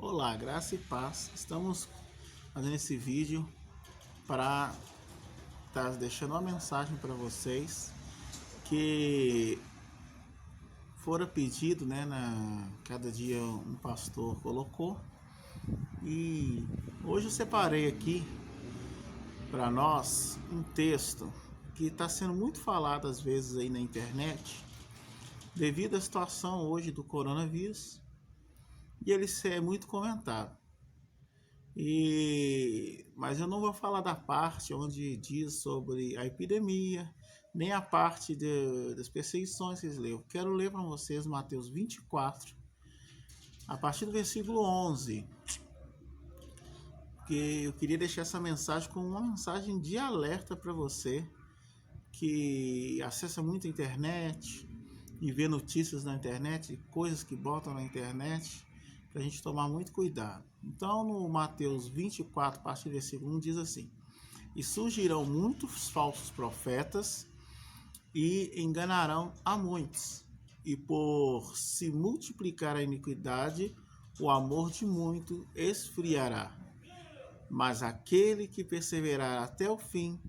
Olá, graça e paz. Estamos fazendo esse vídeo para estar deixando uma mensagem para vocês que fora pedido, cada dia um pastor colocou. E hoje eu separei aqui para nós um texto que está sendo muito falado às vezes aí na internet devido à situação hoje do coronavírus, e ele é muito comentado. Mas eu não vou falar da parte onde diz sobre a epidemia, nem a parte das perseguições que eles leram. Quero ler para vocês Mateus 24, a partir do versículo 11, porque eu queria deixar essa mensagem como uma mensagem de alerta para você que acessa muito a internet e vê notícias na internet, coisas que botam na internet, para a gente tomar muito cuidado. Então, no Mateus 24, a partir do versículo 1, diz assim: E surgirão muitos falsos profetas e enganarão a muitos. E por se multiplicar a iniquidade, o amor de muito esfriará. Mas aquele que perseverar até o fim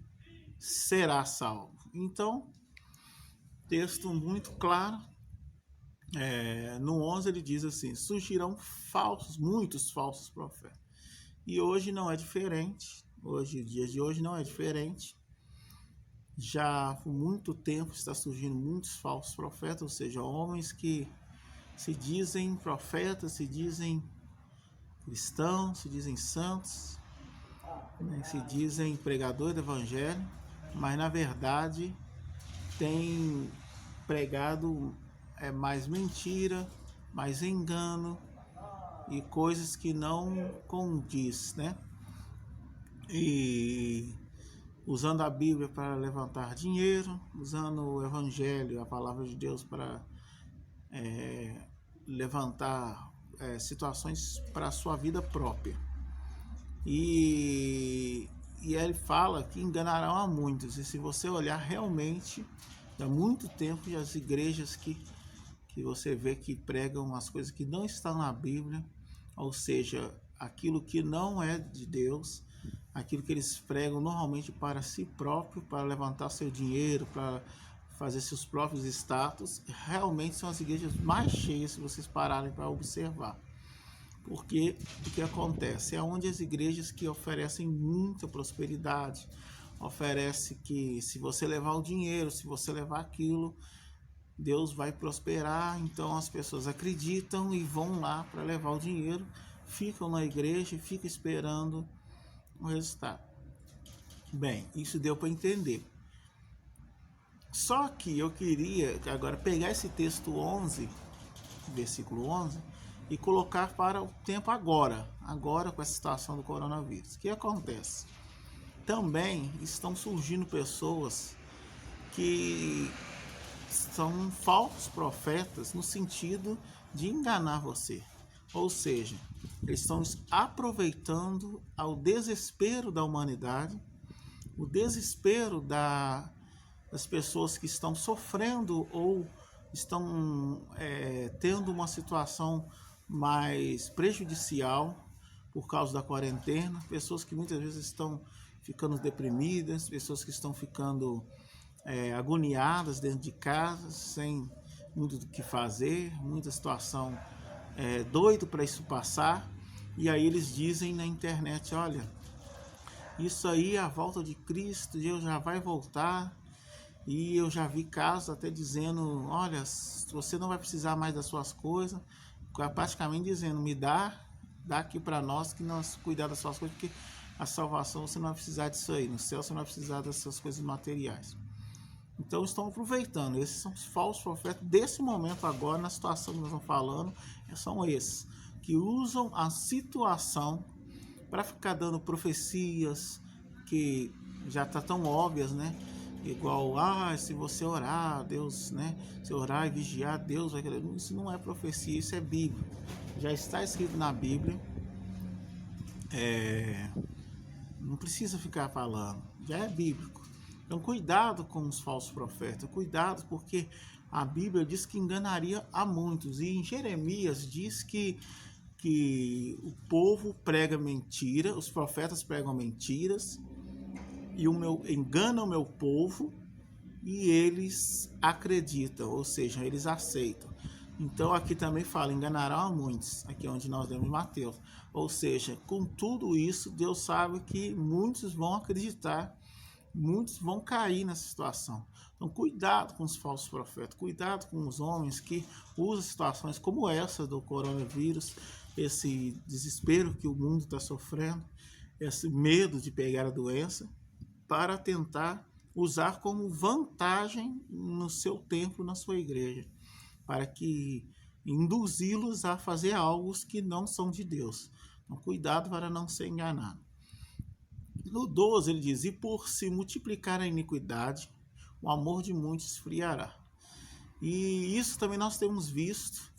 será salvo. Então, texto muito claro. No 11 ele diz assim: surgirão muitos falsos profetas. E hoje não é diferente. Hoje, dias de hoje não é diferente. Já por muito tempo está surgindo muitos falsos profetas, ou seja, homens que se dizem profetas, se dizem cristãos, se dizem santos, se dizem pregadores do evangelho, mas na verdade tem pregado mais mentira, mais engano e coisas que não condiz, E usando a Bíblia para levantar dinheiro, usando o Evangelho, a palavra de Deus, para levantar situações para a sua vida própria. E ele fala que enganarão a muitos. E se você olhar realmente, há muito tempo as igrejas que você vê que pregam as coisas que não estão na Bíblia, ou seja, aquilo que não é de Deus, aquilo que eles pregam normalmente para si próprio, para levantar seu dinheiro, para fazer seus próprios status, realmente são as igrejas mais cheias, se vocês pararem para observar. Porque o que acontece? É onde as igrejas que oferecem muita prosperidade, oferece que se você levar o dinheiro, se você levar aquilo, Deus vai prosperar. Então as pessoas acreditam e vão lá para levar o dinheiro, ficam na igreja e ficam esperando o resultado. Bem, isso deu para entender. Só que eu queria agora pegar esse texto 11, versículo 11, e colocar para o tempo agora com essa situação do coronavírus. O que acontece? Também estão surgindo pessoas que são falsos profetas no sentido de enganar você. Ou seja, eles estão aproveitando ao desespero da humanidade, o desespero das pessoas que estão sofrendo ou estão tendo uma situação mais prejudicial por causa da quarentena, pessoas que muitas vezes estão ficando deprimidas, pessoas que estão ficando agoniadas dentro de casa, sem muito do que fazer, muita situação doido para isso passar. E aí eles dizem na internet: olha, isso aí é a volta de Cristo, Deus já vai voltar. E eu já vi casos até dizendo: olha, você não vai precisar mais das suas coisas, praticamente dizendo: me dá aqui para nós, que nós cuidar das suas coisas, porque a salvação você não vai precisar disso aí, no céu você não vai precisar dessas coisas materiais. Então estão aproveitando. Esses são os falsos profetas desse momento agora, na situação que nós estamos falando, são esses que usam a situação para ficar dando profecias que já tá tão óbvias, igual, se você orar, Deus, se orar e vigiar, Deus vai querer. Isso não é profecia, isso é Bíblia, já está escrito na Bíblia, não precisa ficar falando, já é bíblico. Então cuidado com os falsos profetas, cuidado, porque a Bíblia diz que enganaria a muitos, e em Jeremias diz que que o povo prega mentira, os profetas pregam mentiras e engana o meu povo e eles acreditam, ou seja, eles aceitam. Então aqui também fala, enganarão a muitos, aqui onde nós lemos em Mateus. Ou seja, com tudo isso, Deus sabe que muitos vão acreditar, muitos vão cair nessa situação. Então cuidado com os falsos profetas, cuidado com os homens que usam situações como essa do coronavírus, esse desespero que o mundo está sofrendo, esse medo de pegar a doença, para tentar usar como vantagem no seu templo, na sua igreja, para que induzi-los a fazer algo que não são de Deus. Então, cuidado para não ser enganado. No 12 ele diz, e por se multiplicar a iniquidade, o amor de muitos esfriará. E isso também nós temos visto,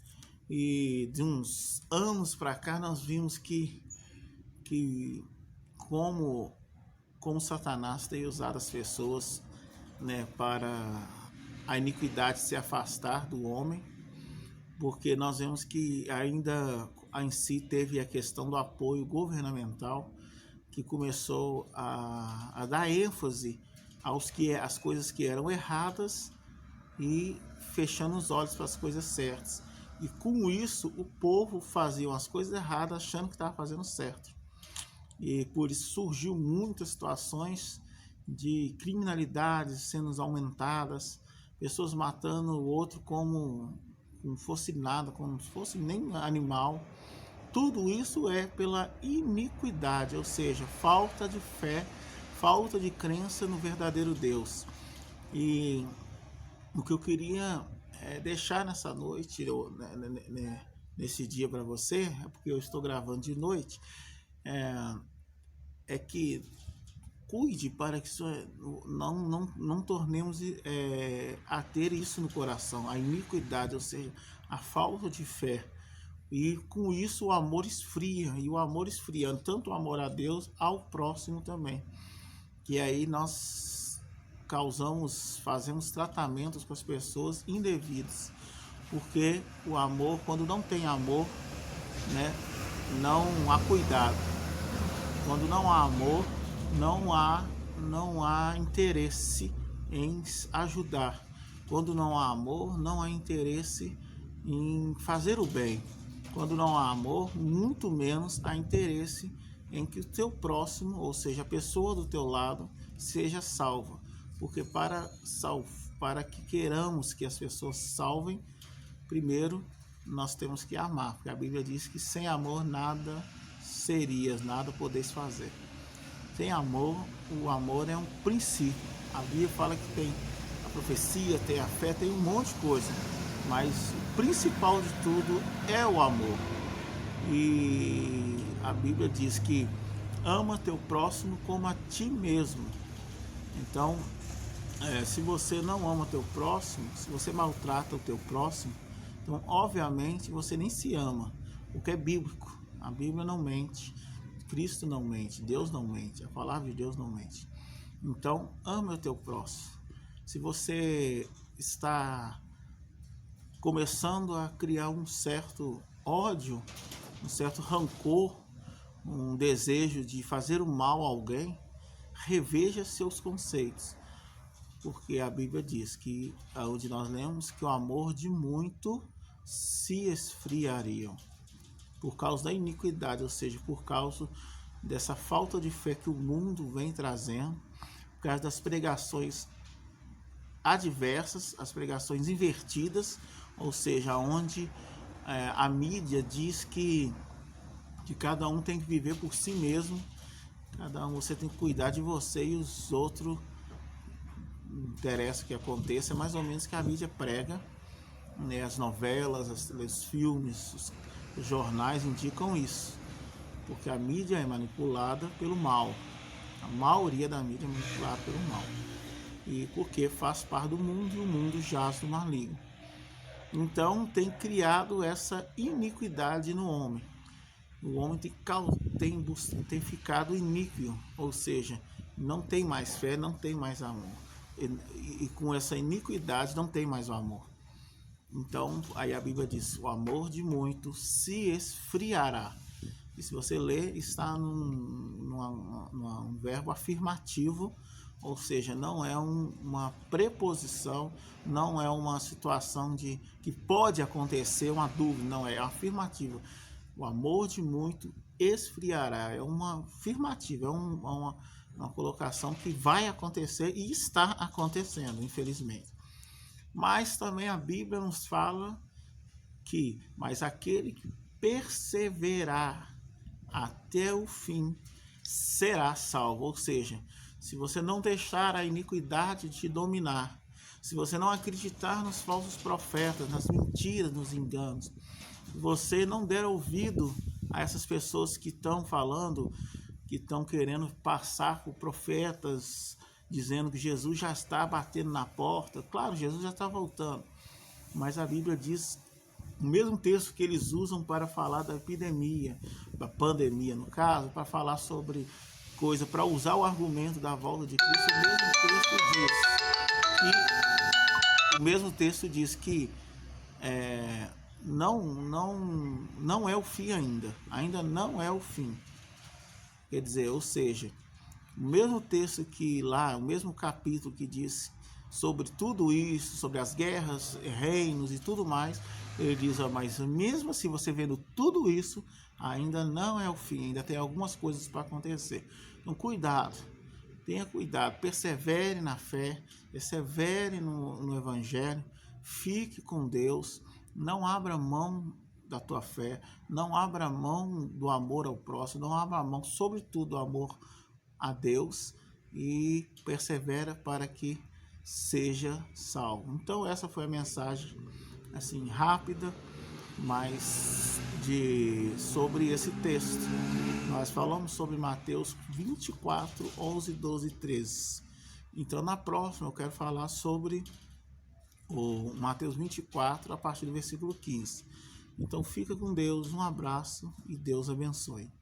e de uns anos para cá nós vimos que como Satanás tem usado as pessoas, né, para a iniquidade se afastar do homem, porque nós vemos que ainda em si teve a questão do apoio governamental, que começou a dar ênfase às coisas que eram erradas e fechando os olhos para as coisas certas. E com isso o povo fazia as coisas erradas achando que estava fazendo certo. E por isso surgiu muitas situações de criminalidades sendo aumentadas, pessoas matando o outro como não fosse nada, como não fosse nem animal. Tudo isso é pela iniquidade, ou seja, falta de fé, falta de crença no verdadeiro Deus. E o que eu queria deixar nessa noite, nesse dia para você, é porque eu estou gravando de noite, é que cuide para que não tornemos a ter isso no coração, a iniquidade, ou seja, a falta de fé. E com isso o amor esfria, e o amor esfriando, tanto o amor a Deus, ao próximo também. Que aí nós fazemos tratamentos com as pessoas indevidos, porque o amor, quando não tem amor, né, não há cuidado. Quando não há amor, não há interesse em ajudar. Quando não há amor, não há interesse em fazer o bem. Quando não há amor, muito menos há interesse em que o teu próximo, ou seja, a pessoa do teu lado, seja salva. Porque para que queiramos que as pessoas salvem, primeiro nós temos que amar. Porque a Bíblia diz que sem amor nada podeis fazer. Sem amor, o amor é um princípio. A Bíblia fala que tem a profecia, tem a fé, tem um monte de coisa. Mas o principal de tudo é o amor. E a Bíblia diz que ama teu próximo como a ti mesmo. Então, se você não ama teu próximo, se você maltrata o teu próximo, então obviamente você nem se ama, o que é bíblico. A Bíblia não mente, Cristo não mente, Deus não mente, a palavra de Deus não mente. Então, ama o teu próximo. Se você está começando a criar um certo ódio, um certo rancor, um desejo de fazer o mal a alguém, reveja seus conceitos. Porque a Bíblia diz que, onde nós lemos, que o amor de muito se esfriaria por causa da iniquidade, ou seja, por causa dessa falta de fé que o mundo vem trazendo, por causa das pregações adversas, as pregações invertidas, ou seja, onde a mídia diz que cada um tem que viver por si mesmo, você tem que cuidar de você e os outros não interessa o que aconteça, é mais ou menos que a mídia prega, né? As novelas, os filmes, os jornais indicam isso, porque a mídia é manipulada pelo mal, a maioria da mídia é manipulada pelo mal, e porque faz parte do mundo e o mundo jaz do maligno. Então tem criado essa iniquidade no homem. O homem tem ficado iníquo, ou seja, não tem mais fé, não tem mais amor. E com essa iniquidade não tem mais o amor. Então, aí a Bíblia diz, o amor de muitos se esfriará. E se você ler, está num verbo afirmativo, ou seja, não é uma preposição, não é uma situação de que pode acontecer, uma dúvida, não, é afirmativo. O amor de muito esfriará, é uma afirmativa, é uma colocação que vai acontecer e está acontecendo, infelizmente. Mas também a Bíblia nos fala que, mas aquele que perseverar até o fim será salvo. Ou seja, se você não deixar a iniquidade te dominar, se você não acreditar nos falsos profetas, nas mentiras, nos enganos, se você não der ouvido a essas pessoas que estão falando, que estão querendo passar por profetas, dizendo que Jesus já está batendo na porta. Claro, Jesus já está voltando, mas a Bíblia diz, o mesmo texto que eles usam para falar da epidemia, da pandemia no caso, para falar sobre coisa, para usar o argumento da volta de Cristo, o mesmo texto diz que não é o fim ainda não é o fim. Quer dizer, ou seja, o mesmo texto que lá, o mesmo capítulo que diz sobre tudo isso, sobre as guerras, reinos e tudo mais, ele diz, mas mesmo assim você vendo tudo isso, ainda não é o fim, ainda tem algumas coisas para acontecer. Então cuidado, tenha cuidado, persevere na fé, persevere no Evangelho, fique com Deus, não abra mão da tua fé, não abra mão do amor ao próximo, não abra mão, sobretudo, do amor a Deus, e persevera para que seja salvo. Então essa foi a mensagem assim rápida, mas sobre esse texto. Nós falamos sobre Mateus 24, 11, 12 e 13. Então na próxima eu quero falar sobre o Mateus 24 a partir do versículo 15. Então fica com Deus, um abraço e Deus abençoe.